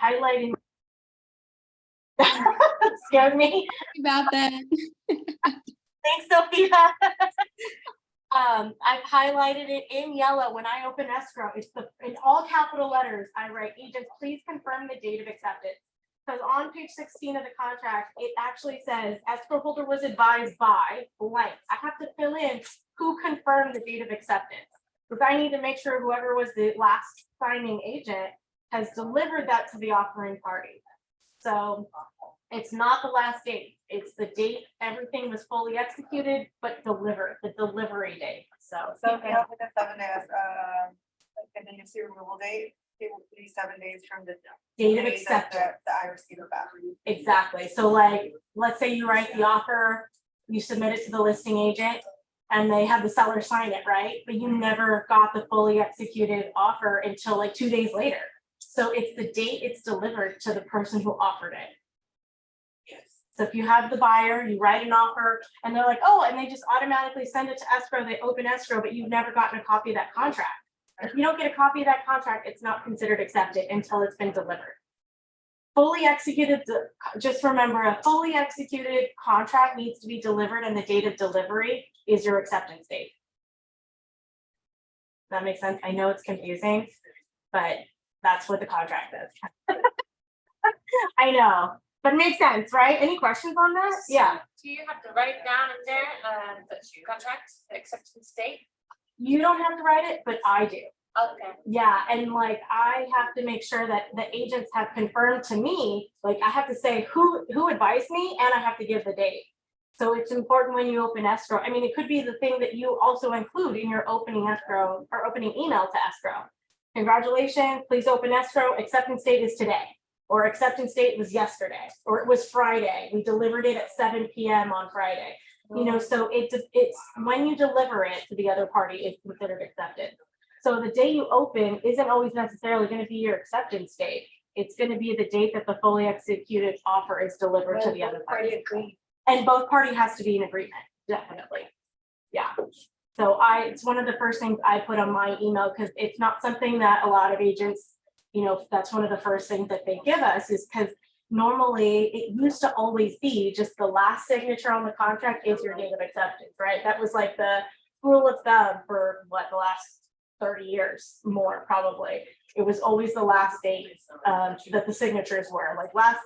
highlighting. Scared me about that. Thanks, Sophia. I've highlighted it in yellow. When I open escrow, it's in all capital letters. I write, agents, please confirm the date of acceptance. Because on page 16 of the contract, it actually says escrow holder was advised by blank. I have to fill in who confirmed the date of acceptance, because I need to make sure whoever was the last signing agent has delivered that to the offering party. So it's not the last date, it's the date everything was fully executed, but delivered, the delivery date. So if you open the 7 days, and then you see removal date, it will be 7 days from the date of day that acceptance. I receive it back. Exactly. So like, let's say you write the offer, you submit it to the listing agent, and they have the seller sign it, right? But you never got the fully executed offer until like 2 days later. So it's the date it's delivered to the person who offered it. Yes. So if you have the buyer, you write an offer and they're like, oh, and they just automatically send it to escrow, they open escrow, but you've never gotten a copy of that contract. If you don't get a copy of that contract, it's not considered accepted until it's been delivered. Fully executed, just remember, a fully executed contract needs to be delivered and the date of delivery is your acceptance date. That makes sense. I know it's confusing, but that's what the contract is. I know, but it makes sense, right? Any questions on that? Yeah. Do you have to write it down in there, the contract, the acceptance date? You don't have to write it, but I do. Okay. Yeah, and like I have to make sure that the agents have confirmed to me, like I have to say who advised me, and I have to give the date. So it's important when you open escrow. I mean, it could be the thing that you also include in your opening escrow or opening email to escrow. Congratulations, please open escrow. Acceptance date is today, or acceptance date was yesterday, or it was Friday. We delivered it at 7 p.m. on Friday. You know, so it's when you deliver it to the other party, it's considered accepted. So the day you open isn't always necessarily going to be your acceptance date. It's going to be the date that the fully executed offer is delivered to the other party. And both party has to be in agreement, definitely. Yeah. So it's one of the first things I put on my email, because it's not something that a lot of agents, you know, that's one of the first things that they give us, is because normally it used to always be just the last signature on the contract is your date of acceptance, right? That was like the rule of thumb for what, the last 30 years, more probably. It was always the last date that the signatures were, like last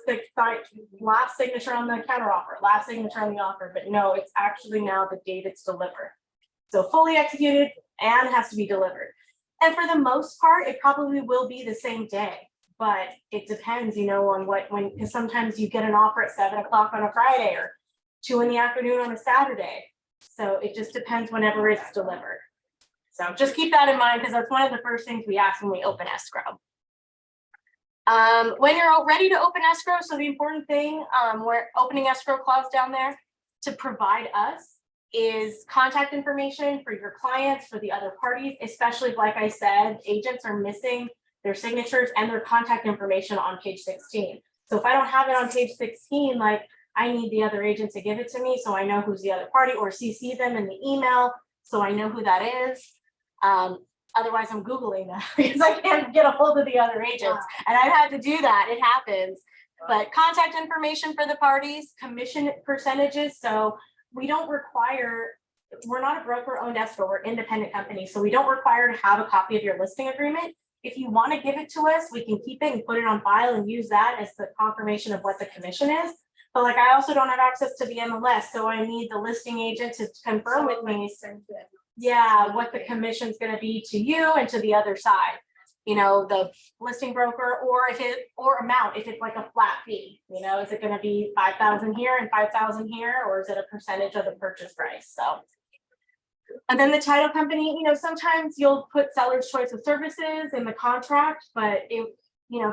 signature on the counteroffer, last signature on the offer, but no, it's actually now the date it's delivered. So fully executed and has to be delivered. And for the most part, it probably will be the same day, but it depends, you know, on because sometimes you get an offer at 7 o'clock on a Friday or 2 in the afternoon on a Saturday. So it just depends whenever it's delivered. So just keep that in mind, because that's one of the first things we ask when we open escrow. When you're ready to open escrow, so the important thing, we're opening escrow clause down there to provide us is contact information for your clients, for the other parties, especially like I said, agents are missing their signatures and their contact information on page 16. So if I don't have it on page 16, like I need the other agent to give it to me so I know who's the other party, or CC them in the email so I know who that is. Otherwise I'm Googling them because I can't get a hold of the other agents, and I've had to do that. It happens. But contact information for the parties, commission percentages. So we don't require, we're not a broker owned escrow, we're independent company. So we don't require to have a copy of your listing agreement. If you want to give it to us, we can keep it and put it on file and use that as the confirmation of what the commission is. But like, I also don't have access to the MLS. So I need the listing agent to confirm with me. Yeah, what the commission is going to be to you and to the other side, you know, the listing broker, or amount, if it's like a flat fee, you know, is it going to be 5,000 here and 5,000 here, or is it a percentage of the purchase price? So, and then the title company, you know, sometimes you'll put seller's choice of services in the contract, but if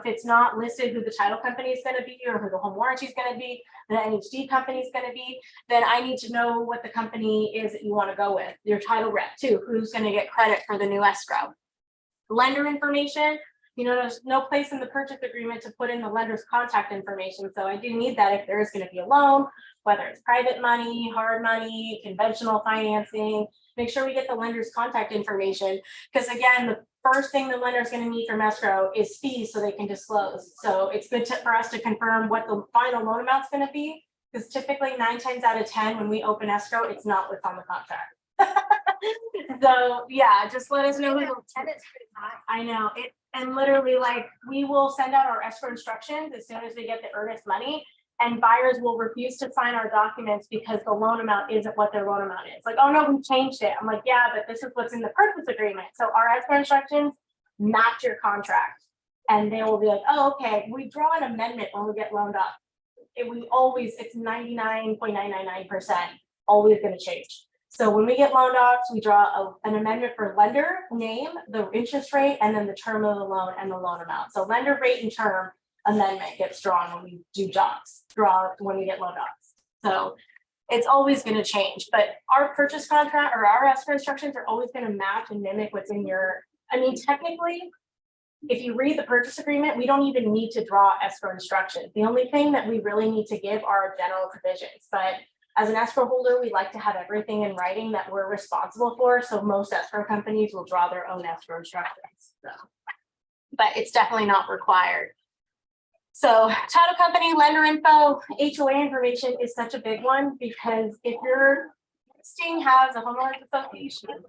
it's not listed who the title company is going to be, or who the home warranty is going to be, the NHD company is going to be, then I need to know what the company is that you want to go with. Your title rep too, who's going to get credit for the new escrow. Lender information, you know, there's no place in the purchase agreement to put in the lender's contact information. So I do need that if there is going to be a loan, whether it's private money, hard money, conventional financing. make sure we get the lender's contact information. Because again, the first thing the lender is going to need from escrow is fees so they can disclose. So it's good for us to confirm what the final loan amount is going to be. Because typically 9 times out of 10, when we open escrow, it's not what's on the contract. So yeah, just let us know. Tenant's pretty high. I know it, and literally like we will send out our escrow instructions as soon as we get the earnest money, and buyers will refuse to sign our documents because the loan amount isn't what their loan amount is. Like, oh no, we changed it. I'm like, yeah, but this is what's in the purchase agreement. So our escrow instructions match your contract, and they will be like, oh, okay, we draw an amendment when we get loaned up. It's 99.999% always going to change. So when we get loan docs, we draw an amendment for lender name, the interest rate, and then the term of the loan and the loan amount. So lender rate and term amendment gets drawn when we do docs, when we get loan docs. So it's always going to change, but our purchase contract or our escrow instructions are always going to match and mimic what's in your, I mean, technically, if you read the purchase agreement, we don't even need to draw escrow instructions. The only thing that we really need to give are general provisions, but as an escrow holder, we like to have everything in writing that we're responsible for. So most escrow companies will draw their own escrow instructions. So, but it's definitely not required. So title company, lender info, HOA information is such a big one because if your listing has a homeowners association,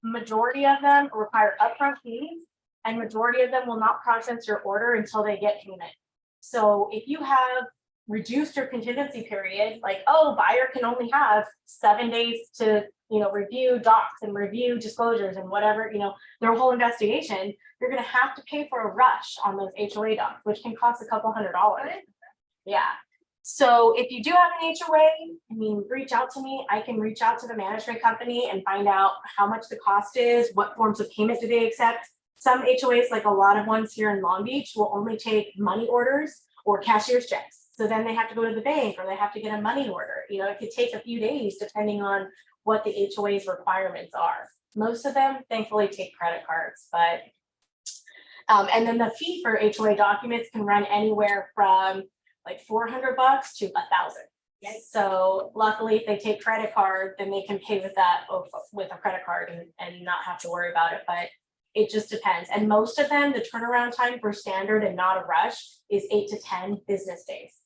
majority of them require upfront fees and majority of them will not process your order until they get payment. So if you have reduced your contingency period, like, oh, buyer can only have 7 days to, review docs and review disclosures and whatever, their whole investigation, you're going to have to pay for a rush on those HOA docs, which can cost a couple $100. Yeah. So if you do have an HOA, reach out to me. I can reach out to the management company and find out how much the cost is, what forms of payment do they accept. Some HOAs, like a lot of ones here in Long Beach, will only take money orders or cashier's checks. So then they have to go to the bank or they have to get a money order. It could take a few days depending on what the HOA's requirements are. Most of them, thankfully, take credit cards, but and then the fee for HOA documents can run anywhere from like $400 to $1,000. Yes. So luckily, if they take credit card, then they can pay with that with a credit card and not have to worry about it. But it just depends. And most of them, the turnaround time for standard and not a rush is 8 to 10 business days.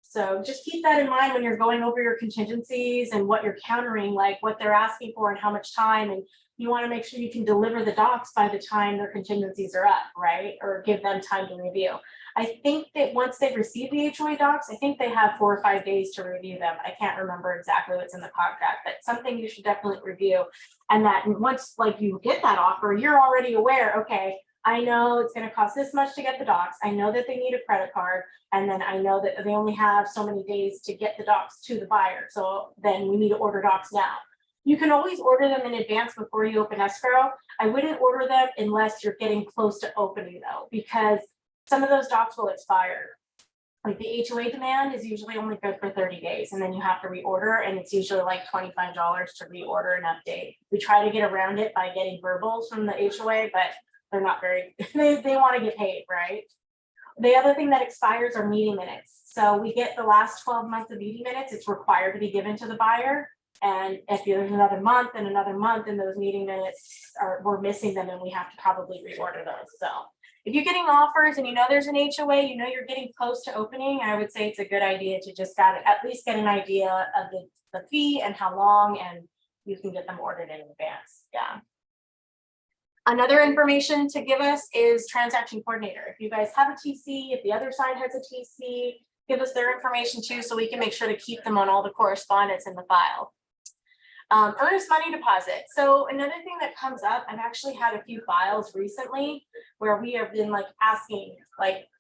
So just keep that in mind when you're going over your contingencies and what you're countering, like what they're asking for and how much time. And you want to make sure you can deliver the docs by the time their contingencies are up, right? Or give them time to review. I think that once they receive the HOA docs, I think they have 4 or 5 days to review them. I can't remember exactly what's in the contract, but something you should definitely review. And that once you get that offer, you're already aware, okay, I know it's going to cost this much to get the docs. I know that they need a credit card. And then I know that they only have so many days to get the docs to the buyer. So then we need to order docs now. You can always order them in advance before you open escrow. I wouldn't order them unless you're getting close to opening though, because some of those docs will expire. Like the HOA demand is usually only good for 30 days and then you have to reorder and it's usually like $25 to reorder and update. We try to get around it by getting verbals from the HOA, but they're not very, they want to get paid, right? The other thing that expires are meeting minutes. So we get the last 12 months of meeting minutes, it's required to be given to the buyer. And if there's another month and those meeting minutes we're missing them and we have to probably reorder those. So if you're getting offers and there's an HOA, you're getting close to opening, I would say it's a good idea to just at least get an idea of the fee and how long, and you can get them ordered in advance. Yeah. Another information to give us is transaction coordinator. If you guys have a TC, if the other side has a TC, give us their information too, so we can make sure to keep them on all the correspondence in the file. Earnest money deposit. So another thing that comes up, I've actually had a few files recently where we have been asking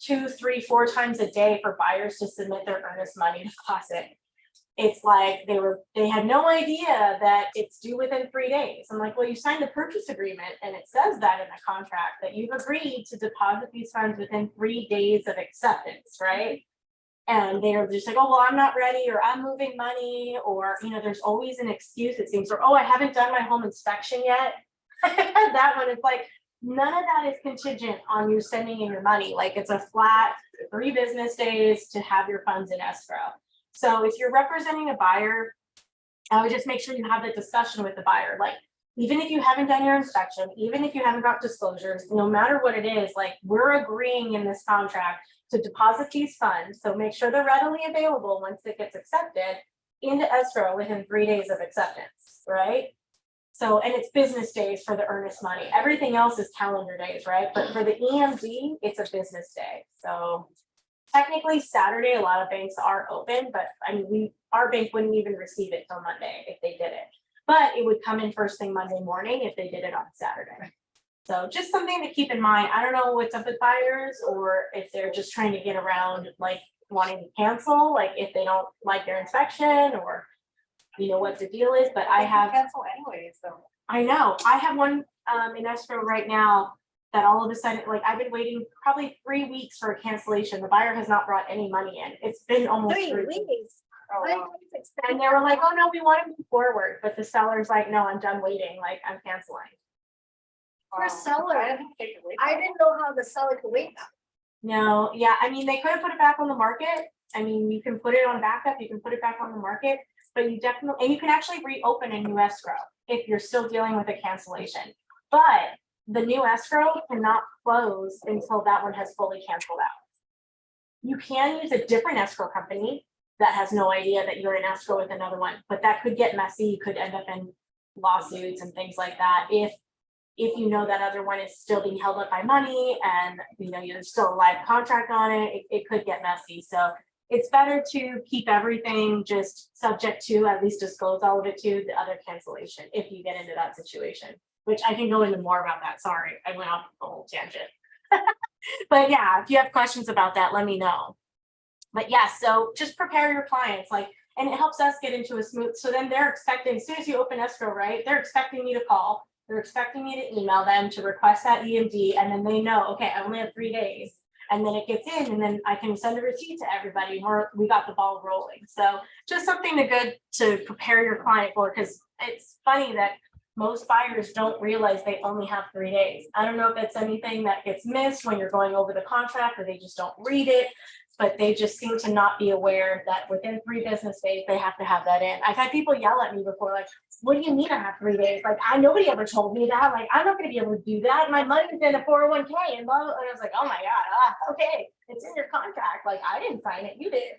2, 3, 4 times a day for buyers to submit their earnest money deposit. It's like they had no idea that it's due within 3 days. I'm like, well, you signed a purchase agreement and it says that in the contract that you've agreed to deposit these funds within 3 days of acceptance, right? And they're just like, oh, well, I'm not ready, or I'm moving money, or, there's always an excuse, it seems, or, oh, I haven't done my home inspection yet. That one is like, none of that is contingent on you sending in your money. It's a flat 3 business days to have your funds in escrow. So if you're representing a buyer, I would just make sure you have the discussion with the buyer, like, even if you haven't done your inspection, even if you haven't got disclosures, no matter what it is, like, we're agreeing in this contract to deposit these funds, so make sure they're readily available once it gets accepted into escrow within 3 days of acceptance, right? So, and it's business days for the earnest money. Everything else is calendar days, right? But for the EMD, it's a business day. So technically Saturday, a lot of banks are open, but I mean, our bank wouldn't even receive it till Monday if they did it. But it would come in first thing Monday morning if they did it on Saturday. So just something to keep in mind. I don't know what's up with buyers, or if they're just trying to get around, like, wanting to cancel, like if they don't like their inspection, or you know what the deal is. But I have, Cancel anyways, so. I know, I have one in escrow right now that all of a sudden, like, I've been waiting probably 3 weeks for a cancellation. The buyer has not brought any money in. It's been almost 3 weeks. Oh, wow. And they were like, oh no, we want to move forward. But the seller's like, no, I'm done waiting. Like, I'm canceling. For seller, I didn't think it would. I didn't know how the seller could wait that. No, yeah, I mean, they could have put it back on the market. I mean, you can put it on backup, you can put it back on the market, but you definitely, and you can actually reopen a new escrow if you're still dealing with a cancellation. But the new escrow cannot close until that one has fully canceled out. You can use a different escrow company that has no idea that you're in escrow with another one, but that could get messy. You could end up in lawsuits and things like that if you know that other one is still being held up by money, and you know there's still a live contract on it. It could get messy. So it's better to keep everything just subject to, at least disclose all of it to the other cancellation if you get into that situation, which I can go into more about that. Sorry, I went off the whole tangent. But yeah, if you have questions about that, let me know. But yeah, so just prepare your clients, like, and it helps us get into a smooth, so then they're expecting, as soon as you open escrow, right, they're expecting me to call, they're expecting me to email them to request that EMD, and then they know, okay, I only have 3 days, and then it gets in, and then I can send a receipt to everybody, or we got the ball rolling. So just something good to prepare your client for, because it's funny that most buyers don't realize they only have 3 days. I don't know if it's anything that gets missed when you're going over the contract, or they just don't read it, but they just seem to not be aware that within 3 business days, they have to have that in. I've had people yell at me before, like, what do you mean I have 3 days? Like, nobody ever told me that. Like, I'm not gonna be able to do that. My money's in a 401k and blah, blah, and I was like, oh my God, okay, it's in your contract. Like, I didn't sign it, you did.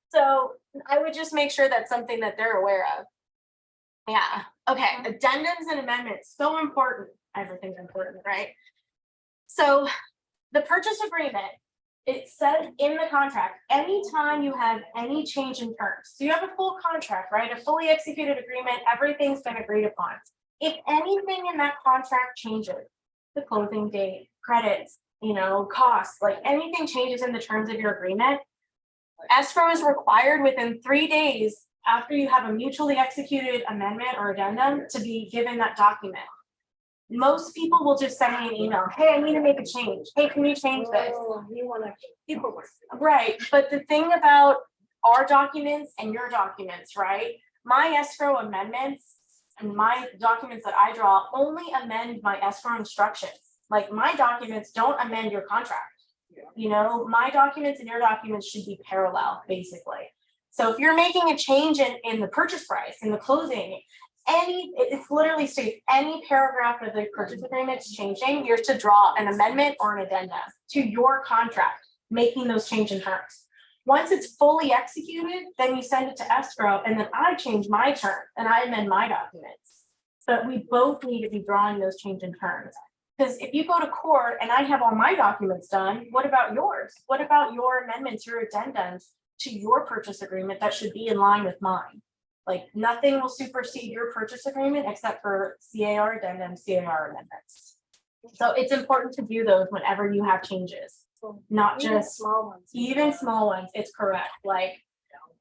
So I would just make sure that's something that they're aware of. Yeah, okay, addendums and amendments, so important. Everything's important, right? So the purchase agreement, it says in the contract, anytime you have any change in terms, so you have a full contract, right? A fully executed agreement, everything's been agreed upon. If anything in that contract changes, the closing date, credits, you know, costs, like anything changes in the terms of your agreement, escrow is required within 3 days after you have a mutually executed amendment or addendum to be given that document. Most people will just send me an email. Hey, I need to make a change. Hey, can you change this? Oh, you want to paperwork. Right, but the thing about our documents and your documents, right? My escrow amendments and my documents that I draw only amend my escrow instructions. Like, my documents don't amend your contract. You know, my documents and your documents should be parallel, basically. So if you're making a change in the purchase price, in the closing, it's literally states any paragraph of the purchase agreement is changing, you're to draw an amendment or an addendum to your contract, making those change in terms. Once it's fully executed, then you send it to escrow, and then I change my term and I amend my documents. But we both need to be drawing those change in terms. Because if you go to court and I have all my documents done, what about yours? What about your amendments, your addendums to your purchase agreement that should be in line with mine? Like, nothing will supersede your purchase agreement except for CAR addendum, CAR amendments. So it's important to do those whenever you have changes, not Even just small ones. even small ones. It's correct. Like,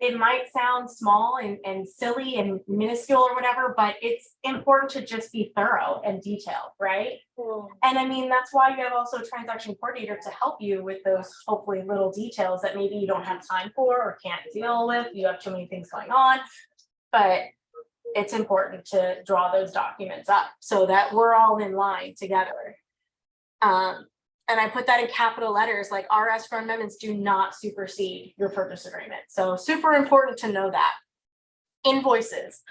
it might sound small and silly and minuscule or whatever, but it's important to just be thorough and detailed, right? And I mean, that's why you have also a transaction coordinator to help you with those hopefully little details that maybe you don't have time for or can't deal with. You have too many things going on, but it's important to draw those documents up so that we're all in line together. And I put that in capital letters, like, our escrow amendments do not supersede your purchase agreement. So super important to know that. Invoices.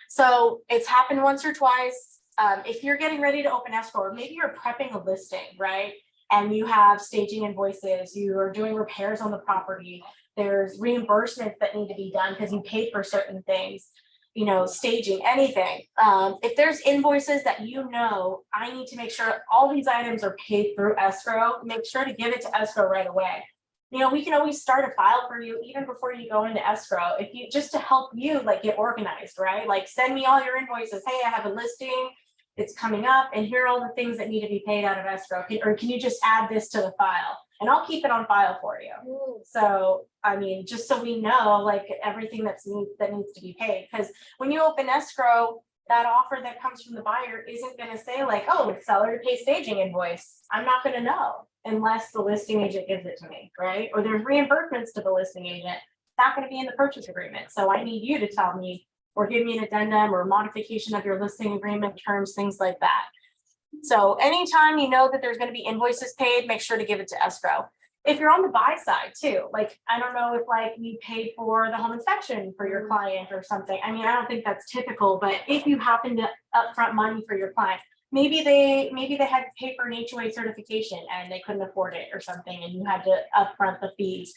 So it's happened once or twice. If you're getting ready to open escrow, or maybe you're prepping a listing, right? And you have staging invoices, you are doing repairs on the property, there's reimbursements that need to be done because you paid for certain things, you know, staging, anything. If there's invoices that you know, I need to make sure all these items are paid through escrow, make sure to give it to escrow right away. You know, we can always start a file for you even before you go into escrow, if you, just to help you like get organized, right? Like send me all your invoices. Hey, I have a listing, it's coming up, and here are all the things that need to be paid out of escrow. Or can you just add this to the file? And I'll keep it on file for you. So, I mean, just so we know, like everything that needs to be paid, because when you open escrow, that offer that comes from the buyer isn't going to say like, oh, seller to pay staging invoice. I'm not going to know unless the listing agent gives it to me, right? Or there's reimbursements to the listing agent. It's not going to be in the purchase agreement. So I need you to tell me or give me an addendum or modification of your listing agreement terms, things like that. So anytime you know that there's going to be invoices paid, make sure to give it to escrow. If you're on the buy side too, like, I don't know if like you paid for the home inspection for your client or something. I mean, I don't think that's typical, but if you happen to upfront money for your client, maybe they had to pay for an HOA certification and they couldn't afford it or something, and you had to upfront the fees.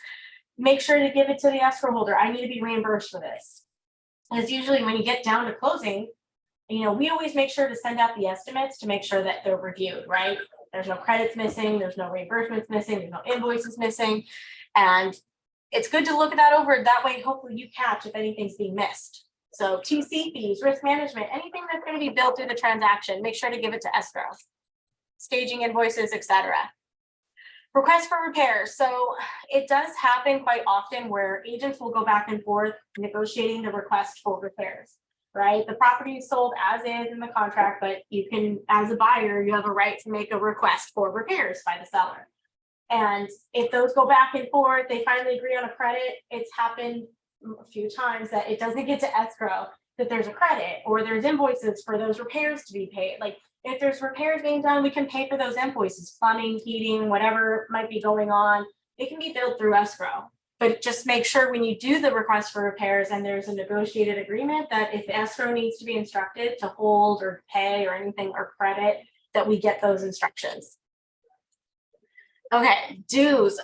Make sure to give it to the escrow holder. I need to be reimbursed for this. Because usually when you get down to closing, you know, we always make sure to send out the estimates to make sure that they're reviewed, right? There's no credits missing, there's no reimbursements missing, there's no invoices missing. And it's good to look at that over. That way, hopefully you catch if anything's being missed. So TC fees, risk management, anything that's going to be billed through the transaction, make sure to give it to escrow. Staging invoices, etc. Request for repairs. So it does happen quite often where agents will go back and forth negotiating the request for repairs, right? The property is sold as is in the contract, but you can, as a buyer, you have a right to make a request for repairs by the seller. And if those go back and forth, they finally agree on a credit. It's happened a few times that it doesn't get to escrow, that there's a credit or there's invoices for those repairs to be paid. Like if there's repairs being done, we can pay for those invoices, plumbing, heating, whatever might be going on. It can be billed through escrow. But just make sure when you do the request for repairs and there's a negotiated agreement that if escrow needs to be instructed to hold or pay or anything or credit, that we get those instructions. Okay, dues.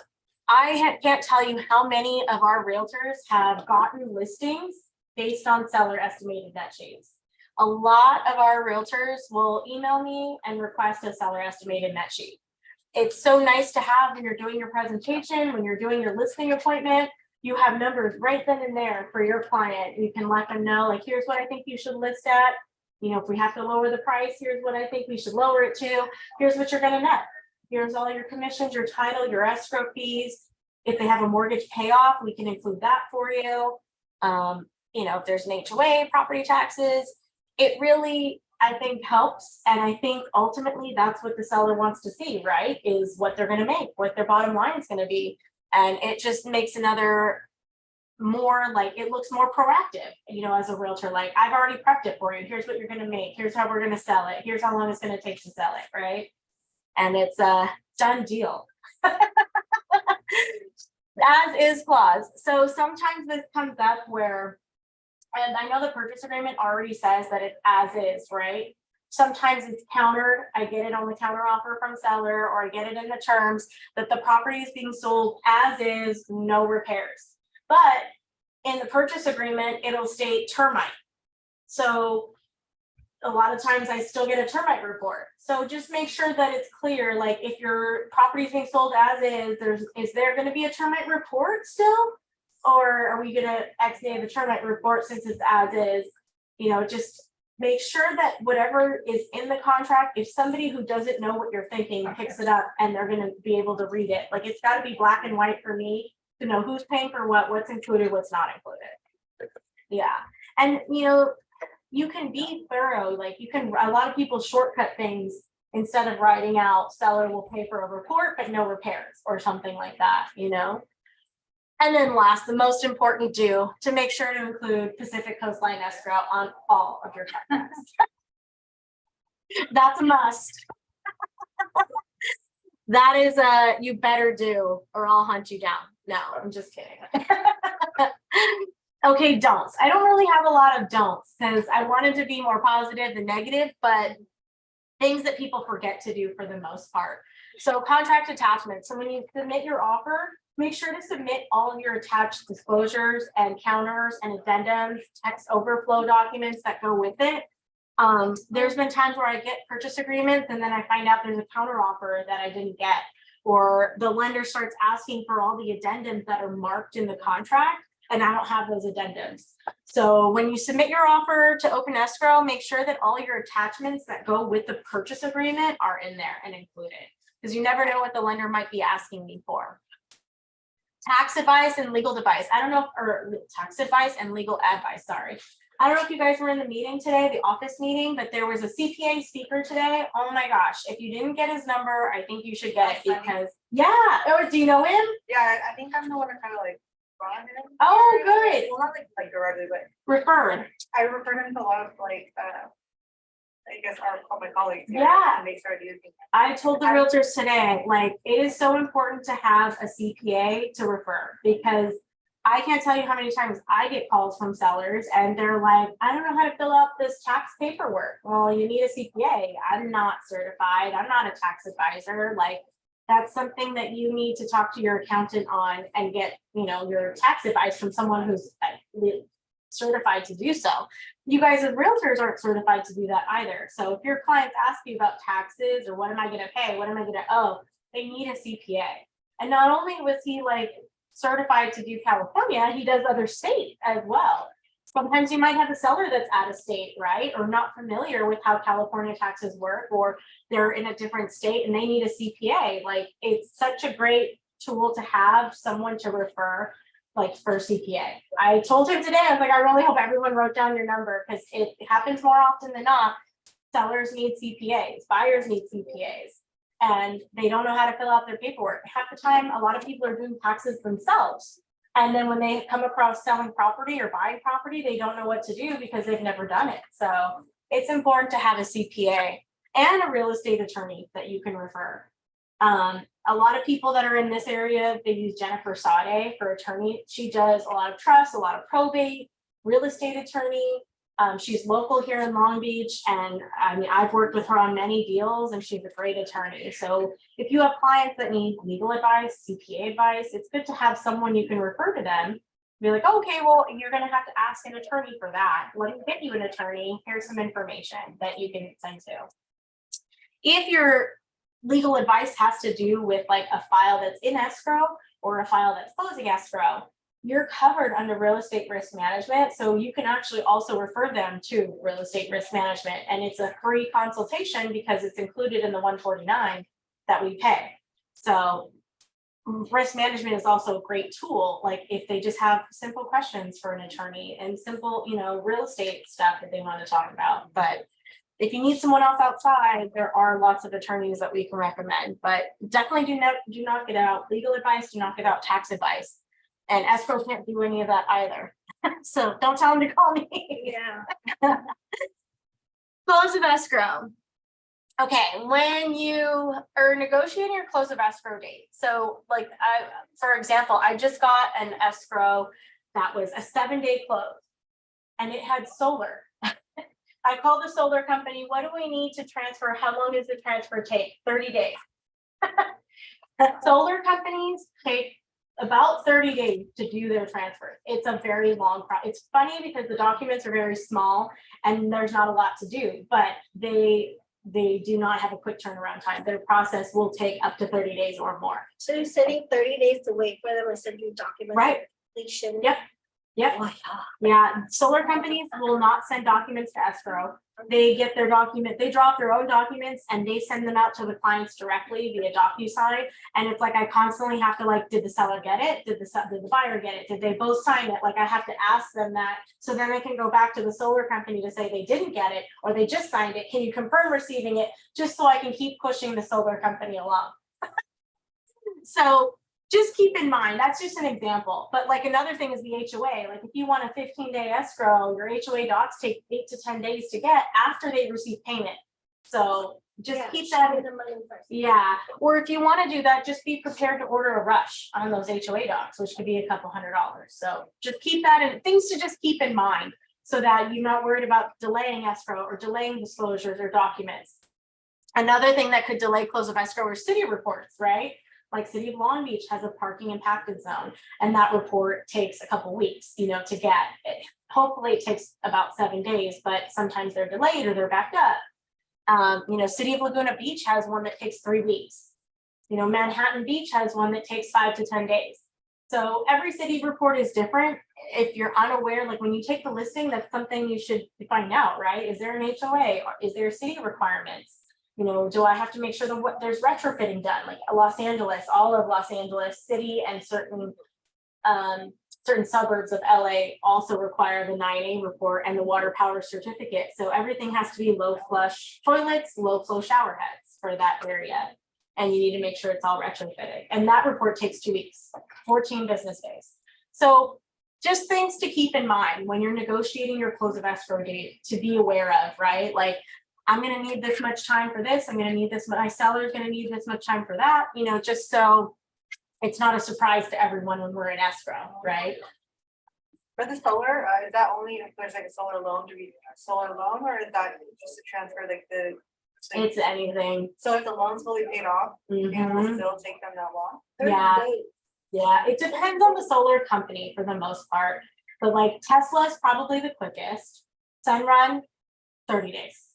I can't tell you how many of our realtors have gotten listings based on seller estimated net sheets. A lot of our realtors will email me and request a seller estimated net sheet. It's so nice to have when you're doing your presentation, when you're doing your listing appointment, you have numbers right then and there for your client. You can let them know, like, here's what I think you should list at. You know, if we have to lower the price, here's what I think we should lower it to. Here's what you're going to net. Here's all your commissions, your title, your escrow fees. If they have a mortgage payoff, we can include that for you. You know, if there's an HOA, property taxes, it really, I think, helps. And I think ultimately that's what the seller wants to see, right? Is what they're going to make, what their bottom line is going to be. And it just makes another more like, it looks more proactive, you know, as a realtor, like I've already prepped it for you. Here's what you're going to make. Here's how we're going to sell it. Here's how long it's going to take to sell it, right? And it's a done deal. As is clause. So sometimes this comes up where, and I know the purchase agreement already says that it's as is, right? Sometimes it's countered. I get it on the counter offer from seller, or I get it in the terms that the property is being sold as is, no repairs. But in the purchase agreement, it'll state termite. So a lot of times I still get a termite report. So just make sure that it's clear, like if your property is being sold as is there going to be a termite report still? Or are we going to ex-nay the termite report since it's as is? You know, just make sure that whatever is in the contract, if somebody who doesn't know what you're thinking picks it up and they're going to be able to read it, like it's got to be black and white for me to know who's paying for what, what's included, what's not included. Yeah. And, you know, you can be thorough, like you can, a lot of people shortcut things instead of writing out seller will pay for a report, but no repairs or something like that, you know? And then last, the most important due, to make sure to include Pacific Coastline Escrow on all of your contracts. That's a must. That is a, you better do, or I'll hunt you down. No, I'm just kidding. Okay, don'ts. I don't really have a lot of don'ts because I wanted to be more positive than negative, but things that people forget to do for the most part. So contract attachments. So when you submit your offer, make sure to submit all of your attached disclosures and counters and addendums, text overflow documents that go with it. There's been times where I get purchase agreements and then I find out there's a counter offer that I didn't get, or the lender starts asking for all the addendums that are marked in the contract and I don't have those addendums. So when you submit your offer to open escrow, make sure that all your attachments that go with the purchase agreement are in there and included, because you never know what the lender might be asking me for. Tax advice and legal advice. I don't know, or tax advice and legal advice, sorry. I don't know if you guys were in the meeting today, the office meeting, but there was a CPA speaker today. Oh my gosh, if you didn't get his number, I think you should get it because, yeah, or do you know him? Yeah, I think I'm the one that kind of like brought him. Oh, good. Well, not like directly, but Referred. I referred him to a lot of like, I guess my colleagues. Yeah. And they started using it. I told the realtors today, like, it is so important to have a CPA to refer, because I can't tell you how many times I get calls from sellers and they're like, I don't know how to fill out this tax paperwork. Well, you need a CPA. I'm not certified. I'm not a tax advisor. Like, that's something that you need to talk to your accountant on and get, you know, your tax advice from someone who's certified to do so. You guys as realtors aren't certified to do that either. So if your clients ask you about taxes or what am I going to pay, what am I going to owe, they need a CPA. And not only was he like certified to do California, he does other states as well. Sometimes you might have a seller that's out of state, right? Or not familiar with how California taxes work, or they're in a different state and they need a CPA. Like, it's such a great tool to have someone to refer, like, for CPA. I told him today, I was like, I really hope everyone wrote down your number, because it happens more often than not. Sellers need CPAs, buyers need CPAs, and they don't know how to fill out their paperwork. Half the time, a lot of people are doing taxes themselves. And then when they come across selling property or buying property, they don't know what to do because they've never done it. So it's important to have a CPA and a real estate attorney that you can refer. A lot of people that are in this area, they use Jennifer Sade for attorney. She does a lot of trust, a lot of probate, real estate attorney. She's local here in Long Beach, and I mean, I've worked with her on many deals, and she's a great attorney. So if you have clients that need legal advice, CPA advice, it's good to have someone you can refer to them. Be like, oh, okay, well, you're going to have to ask an attorney for that. Let me get you an attorney. Here's some information that you can send to. If your legal advice has to do with like a file that's in escrow or a file that's closing escrow, you're covered under real estate risk management. So you can actually also refer them to real estate risk management. And it's a free consultation because it's included in the 149 that we pay. So risk management is also a great tool. Like, if they just have simple questions for an attorney and simple, you know, real estate stuff that they want to talk about. But if you need someone else outside, there are lots of attorneys that we can recommend, but definitely do not get out legal advice, do not get out tax advice. And escrow can't do any of that either. So don't tell them to call me. Yeah. Close of escrow. Okay, when you are negotiating your close of escrow date. So like, for example, I just got an escrow that was a 7-day close and it had solar. I called the solar company. What do we need to transfer? How long does the transfer take? 30 days. Solar companies take about 30 days to do their transfer. It's a very long process. It's funny because the documents are very small and there's not a lot to do, but they do not have a quick turnaround time. Their process will take up to 30 days or more. So you're sending 30 days to wait for them to send you documents. Right. Completion. Yep. Yep. Oh my God. Yeah. Solar companies will not send documents to escrow. They get their document, they draw up their own documents and they send them out to the clients directly via DocuSign. And it's like, I constantly have to like, did the seller get it? Did the buyer get it? Did they both sign it? Like, I have to ask them that. So then I can go back to the solar company to say they didn't get it, or they just signed it. Can you confirm receiving it? Just so I can keep pushing the solar company along. So just keep in mind, that's just an example. But like, another thing is the HOA. Like, if you want a 15-day escrow, your HOA docs take 8 to 10 days to get after they receive payment. So just Yeah, keep show that. me the money first. Yeah, or if you want to do that, just be prepared to order a rush on those HOA docs, which could be a couple $100. So just keep that in, things to just keep in mind so that you're not worried about delaying escrow or delaying disclosures or documents. Another thing that could delay close of escrow are city reports, right? Like City of Long Beach has a parking impacted zone, and that report takes a couple weeks, to get it. Hopefully it takes about 7 days, but sometimes they're delayed or they're backed up. City of Laguna Beach has one that takes 3 weeks. Manhattan Beach has one that takes 5 to 10 days. So every city report is different. If you're unaware, like when you take the listing, that's something you should find out, right? Is there an HOA or is there city requirements? Do I have to make sure that there's retrofitting done? Like Los Angeles, all of Los Angeles City and certain suburbs of LA also require the 9A report and the water power certificate. So everything has to be low flush toilets, low flow shower heads for that area. And you need to make sure it's all retrofitted. And that report takes 2 weeks, 14 business days. So just things to keep in mind when you're negotiating your close of escrow date to be aware of, right? Like, I'm going to need this much time for this. I'm going to need this. My seller is going to need this much time for that, just so it's not a surprise to everyone when we're in escrow, right? For the solar, is that only if there's like a solar loan, do we a solar loan, or is that just to transfer like the? It's anything. So if the loan's fully paid off, it will Mhm. still take them that long? 30 Yeah. days. Yeah, it depends on the solar company for the most part, but like Tesla is probably the quickest. Sunrun, 30 days.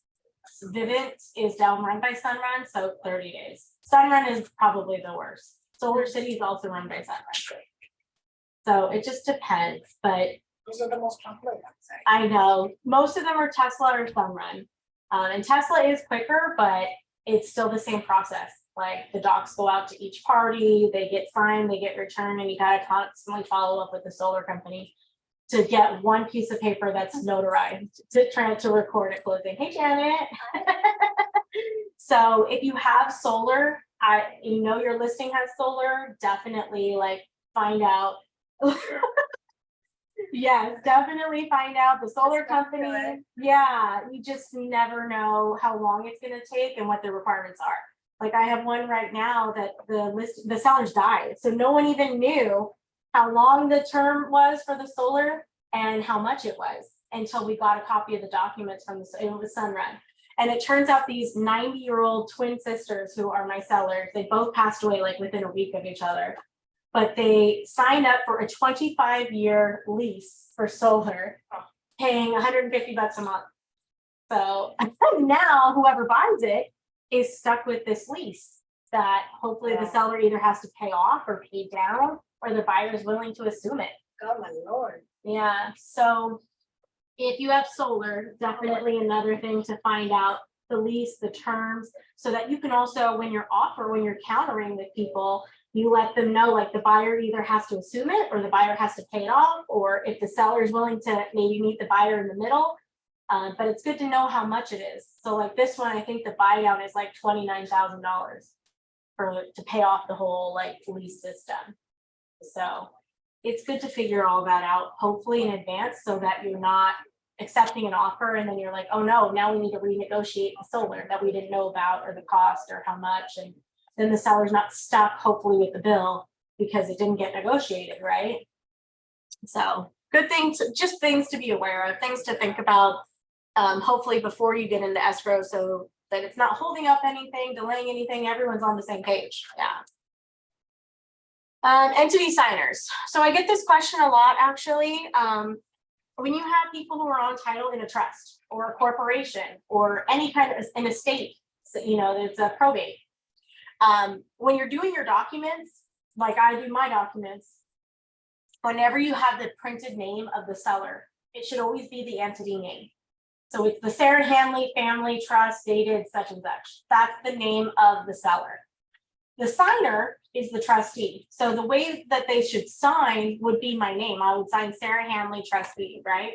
Vivint is down run by Sunrun, so 30 days. Sunrun is probably the worst. Solar City is also run by Sunrun. So it just depends, but Those are the most popular ones. I know most of them are Tesla or Sunrun. And Tesla is quicker, but it's still the same process. Like the docs go out to each party, they get signed, they get returned, and you gotta constantly follow up with the solar company to get one piece of paper that's notarized to record a closing. Hey, Janet. So if you have solar, your listing has solar, definitely like find out. Yes, definitely find out the solar company. Yeah, you just never know how long it's gonna take and what the requirements are. Like I have one right now that the sellers died, so no one even knew how long the term was for the solar and how much it was until we got a copy of the documents from the Sunrun. And it turns out these 90-year-old twin sisters who are my sellers, they both passed away like within a week of each other. But they signed up for a 25-year lease for solar, paying $150 a month. So now whoever buys it is stuck with this lease that hopefully the seller either has to pay off or pay down, or the buyer is willing to assume it. Oh my Lord. Yeah, so if you have solar, definitely another thing to find out the lease, the terms, so that you can also, when you're countering with people, you let them know like the buyer either has to assume it or the buyer has to pay it off, or if the seller is willing to maybe meet the buyer in the middle. But it's good to know how much it is. So like this one, I think the buy down is like $29,000 to pay off the whole like lease system. So it's good to figure all that out, hopefully in advance, so that you're not accepting an offer and then you're like, oh no, now we need to renegotiate the solar that we didn't know about, or the cost or how much, and then the seller's not stuck hopefully with the bill because it didn't get negotiated, right? So good things, just things to be aware of, things to think about, hopefully before you get into escrow, so that it's not holding up anything, delaying anything, everyone's on the same page. Yeah. Entity signers. So I get this question a lot, actually. When you have people who are on title in a trust or a corporation or any kind of an estate, so, it's a probate. When you're doing your documents, like I do my documents, whenever you have the printed name of the seller, it should always be the entity name. So it's the Sarah Handley Family Trust dated such and such. That's the name of the seller. The signer is the trustee. So the way that they should sign would be my name. I would sign Sarah Handley Trustee, right?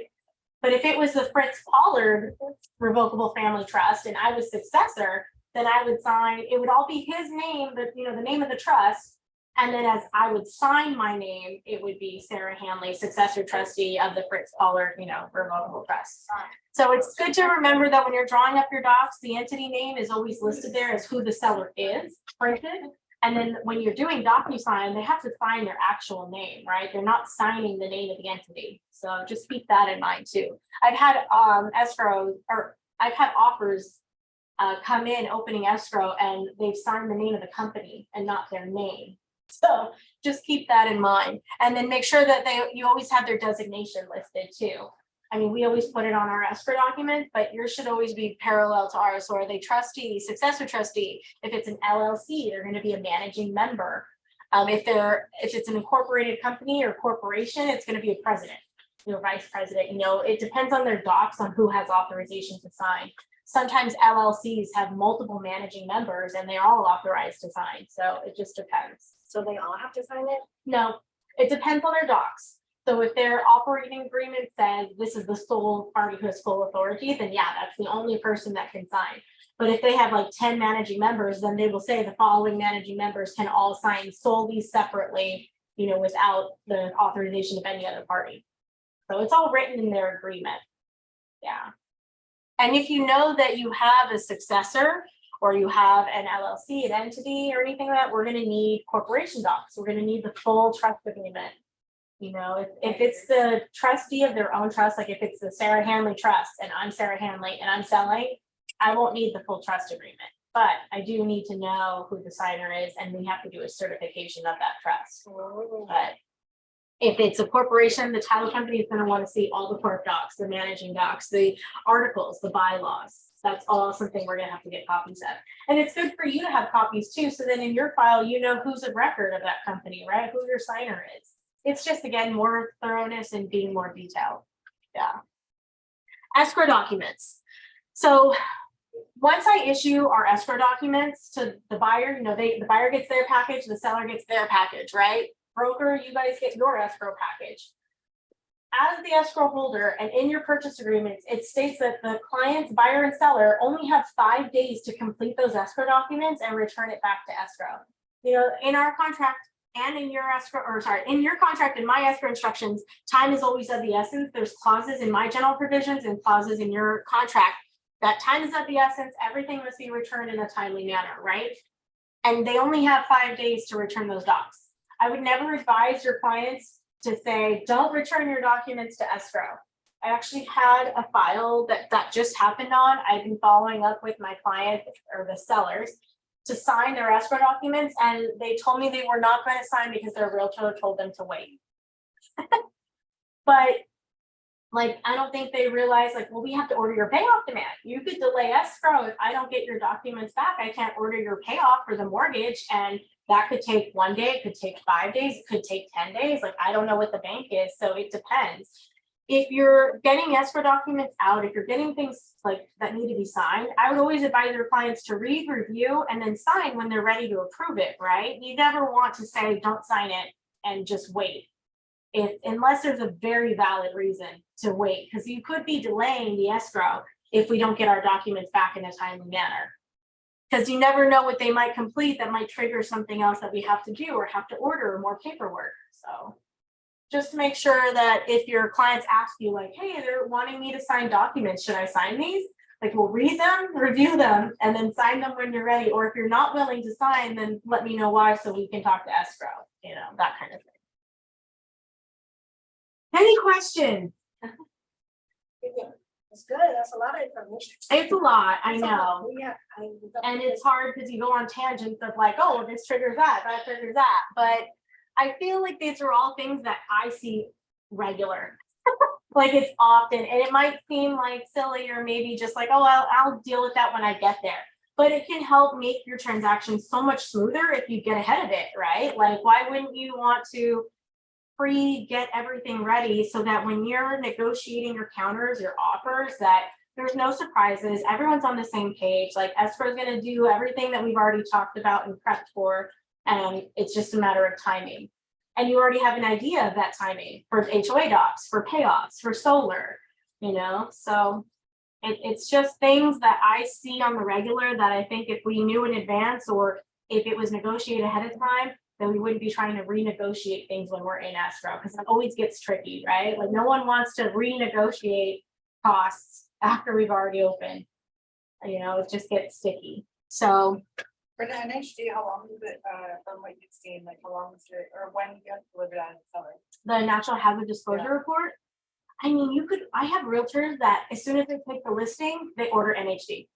But if it was the Fritz Pollard Revocable Family Trust and I was successor, then I would sign, it would all be his name, the name of the trust, And then as I would sign my name, it would be Sarah Handley, successor trustee of the Fritz Pollard, revocable trust. So it's good to remember that when you're drawing up your docs, the entity name is always listed there as who the seller is printed. And then when you're doing DocuSign, they have to sign their actual name, right? They're not signing the name of the entity. So just keep that in mind too. I've had I've had offers come in opening escrow and they've signed the name of the company and not their name. So just keep that in mind. And then make sure that you always have their designation listed too. I mean, we always put it on our escrow document, but yours should always be parallel to ours. So are they trustee, successor trustee? If it's an LLC, they're going to be a managing member. If it's an incorporated company or corporation, it's going to be a president, vice president. It depends on their docs on who has authorization to sign. Sometimes LLCs have multiple managing members and they're all authorized to sign. So it just depends. So they all have to sign it? No, it depends on their docs. So if their operating agreement says this is the sole party who has full authority, then yeah, that's the only person that can sign. But if they have like 10 managing members, then they will say the following managing members can all sign solely separately, without the authorization of any other party. So it's all written in their agreement. Yeah. And if you know that you have a successor or you have an LLC, an entity or anything like that, we're going to need corporation docs. We're going to need the full trust agreement. If it's the trustee of their own trust, like if it's the Sarah Handley Trust and I'm Sarah Handley and I'm selling, I won't need the full trust agreement, but I do need to know who the signer is and we have to do a certification of that trust. But if it's a corporation, the title company is going to want to see all the corp docs, the managing docs, the articles, the bylaws. That's all something we're going to have to get copies of. And it's good for you to have copies too. So then in your file, who's a record of that company, right? Who your signer is. It's just, again, more thoroughness and being more detailed. Yeah. Escrow documents. So once I issue our escrow documents to the buyer, the buyer gets their package, the seller gets their package, right? Broker, you guys get your escrow package. As the escrow holder and in your purchase agreements, it states that the client's buyer and seller only have 5 days to complete those escrow documents and return it back to escrow. In our contract and in your in your contract and my escrow instructions, time is always of the essence. There's clauses in my general provisions and clauses in your contract that time is of the essence. Everything must be returned in a timely manner, right? And they only have 5 days to return those docs. I would never advise your clients to say, don't return your documents to escrow. I actually had a file that just happened on. I've been following up with my client or the sellers to sign their escrow documents, and they told me they were not going to sign because their realtor told them to wait. But I don't think they realize well, we have to order your payoff demand. You could delay escrow. If I don't get your documents back, I can't order your payoff for the mortgage. And that could take 1 day, it could take 5 days, it could take 10 days. I don't know what the bank is. So it depends. If you're getting escrow documents out, if you're getting things that need to be signed, I would always advise your clients to read, review, and then sign when they're ready to approve it, right? You never want to say, don't sign it and just wait. Unless there's a very valid reason to wait, because you could be delaying the escrow if we don't get our documents back in a timely manner. Because you never know what they might complete that might trigger something else that we have to do or have to order more paperwork. So just make sure that if your clients ask you hey, they're wanting me to sign documents, should I sign these? We'll read them, review them, and then sign them when you're ready. Or if you're not willing to sign, then let me know why so we can talk to escrow, that kind of thing. Any questions? It's good. That's a lot of information. It's a lot, I That's a know. lot. Yeah. And it's hard because you go on tangents of oh, this triggers that triggers that. But I feel like these are all things that I see regular. It's often, and it might seem silly or maybe just oh, I'll deal with that when I get there. But it can help make your transaction so much smoother if you get ahead of it, right? Why wouldn't you want to get everything ready so that when you're negotiating your counters, your offers, that there's no surprises, everyone's on the same page. Escrow is going to do everything that we've already talked about and prepped for, and it's just a matter of timing. And you already have an idea of that timing for HOA docs, for payoffs, for solar, so it's just things that I see on the regular that I think if we knew in advance or if it was negotiated ahead of time, that we wouldn't be trying to renegotiate things when we're in escrow, because it always gets tricky, right? Like no one wants to renegotiate costs after we've already opened. You know, it just gets sticky. So For the NHD, how long is it, from what you've seen, like how long is it, or when you have to deliver that in the summer? the natural hazard disclosure Yeah. report, I mean, I have realtors that as soon as they take the listing, they order NHD.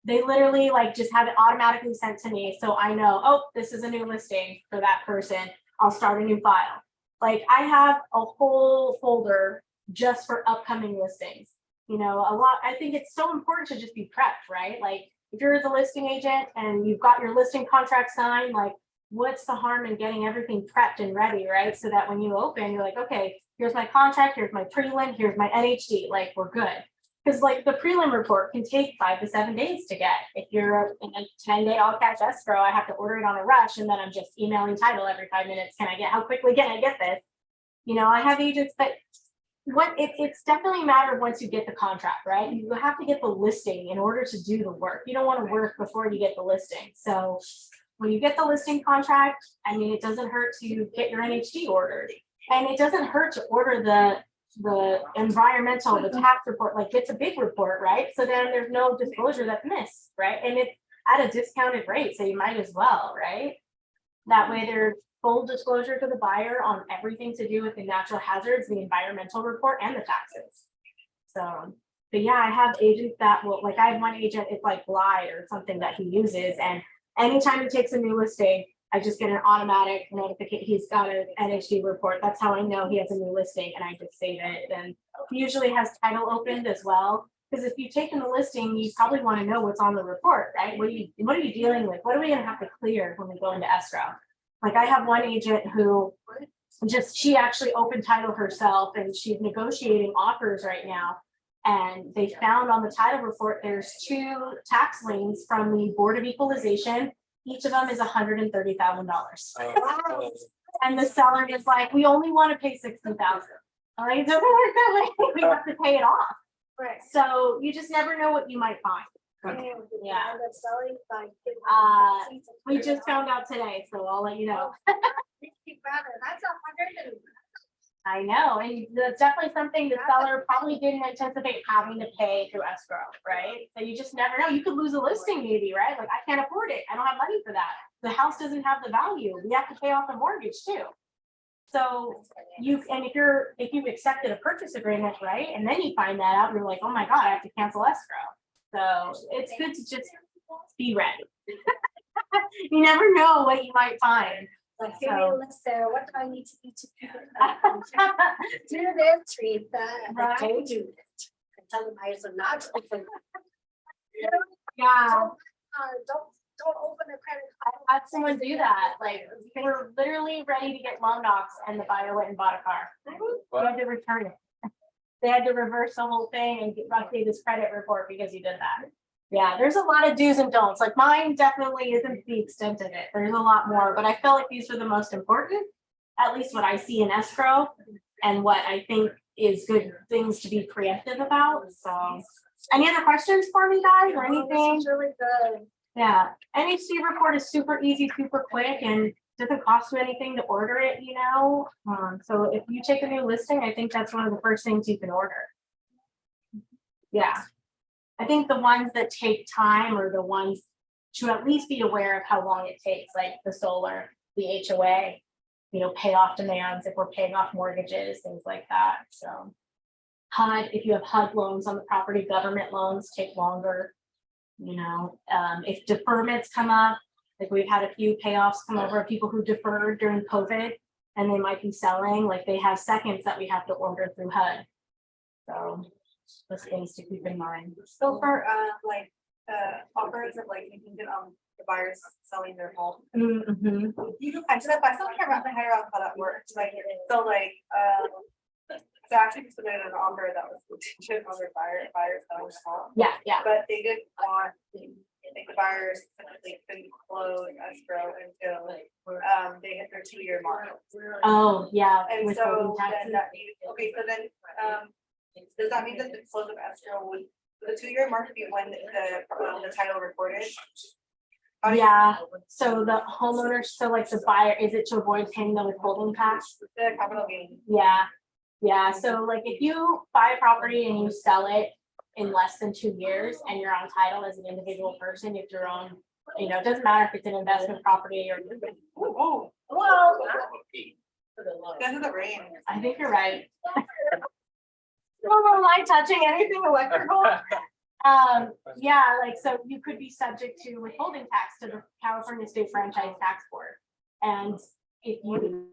They literally like just have it automatically sent to me. So I know, oh, this is a new listing for that person. I'll start a new file. Like I have a whole folder just for upcoming listings. You know, I think it's so important to just be prepped, right? Like if you're the listing agent and you've got your listing contract signed, like what's the harm in getting everything prepped and ready, right? So that when you open, you're like, okay, here's my contract, here's my prelim, here's my NHD, like we're good. Because like the prelim report can take 5 to 7 days to get. If you're in a 10-day all cash escrow, I have to order it on a rush and then I'm just emailing title every 5 minutes. How quickly can I get this? You know, I have agents that it's definitely a matter of once you get the contract, right? You have to get the listing in order to do the work. You don't want to work before you get the listing. So when you get the listing contract, I mean, it doesn't hurt to get your NHD ordered. And it doesn't hurt to order the environmental, the tax report, like it's a big report, right? So then there's no disclosure that's missed, right? And it's at a discounted rate, so you might as well, right? That way there's full disclosure to the buyer on everything to do with the natural hazards, the environmental report and the taxes. So, but yeah, I have agents that will, like I have one agent, it's like Glide or something that he uses. And anytime he takes a new listing, I just get an automatic notification. He's got an NHD report. That's how I know he has a new listing and I just save it. And he usually has title opened as well. Because if you've taken the listing, you probably want to know what's on the report, right? What are you dealing with? What are we going to have to clear when we go into escrow? Like I have one agent who she actually opened title herself and she's negotiating offers right now. And they found on the title report, there's 2 tax liens from the Board of Equalization. Each of them is $130,000. And the seller is like, we only want to pay $60,000. Like, it doesn't work that way. We have to pay it off. Right. So you just never know what you might find. Yeah. And that's selling by. We just found out today, so I'll let you know. That's 100. I know, and that's definitely something the seller probably didn't anticipate having to pay through escrow, right? So you just never know. You could lose a listing maybe, right? Like I can't afford it. I don't have money for that. The house doesn't have the value. We have to pay off the mortgage too. So if you've accepted a purchase agreement, right? And then you find that out, you're like, oh my God, I have to cancel escrow. So it's good to just be ready. You never know what you might find. Like, give me a list there. What do I need to do to keep it? Do this, read that. Right. I told you. Tell the buyers are not open. Yeah. Don't open a credit card. I had someone do that. Like they were literally ready to get loan docs and the buyer went and bought a car. They had to return it. They had to reverse the whole thing and update his credit report because he did that. Yeah, there's a lot of do's and don'ts. Like mine definitely isn't the extent of it. There's a lot more, but I feel like these are the most important, at least what I see in escrow and what I think is good things to be preemptive about. So any other questions for me, guys, or anything? This is really good. Yeah, NHC report is super easy, super quick, and doesn't cost you anything to order it, you know? So if you take a new listing, I think that's one of the first things you can order. Yeah. I think the ones that take time are the ones to at least be aware of how long it takes, like the solar, the HOA, you know, payoff demands, if we're paying off mortgages, things like that. So HUD, if you have HUD loans on the property, government loans take longer. You know, if deferments come up, like we've had a few payoffs come over, people who deferred during COVID and they might be selling, like they have seconds that we have to order through HUD. So those things to keep in mind. So for offers of like contingent on the buyers selling their home. Mm-hmm. You can answer that, but I still can't wrap my head around how that works. Like so so actually just submitted an offer that was contingent on their buyers selling their home. Yeah. But they didn't want like the buyers specifically couldn't close escrow until they hit their 2-year mark. Oh, yeah. And with so holding then taxes. that needed, okay, so then does that mean that the close of escrow would the 2-year mark be when the title recorded? How do you- Yeah. So the homeowner, so like the buyer, is it to avoid paying the withholding tax? The capital gain. Yeah, yeah, so like if you buy a property and you sell it in less than 2 years and you're on title as an individual person, if your own, you know, it doesn't matter if it's an investment property or. Oh, Well, because of the rain. I think you're right. Oh, am I touching anything electrical? Yeah, like, so you could be subject to withholding tax to the California State Franchise Tax Board. And if you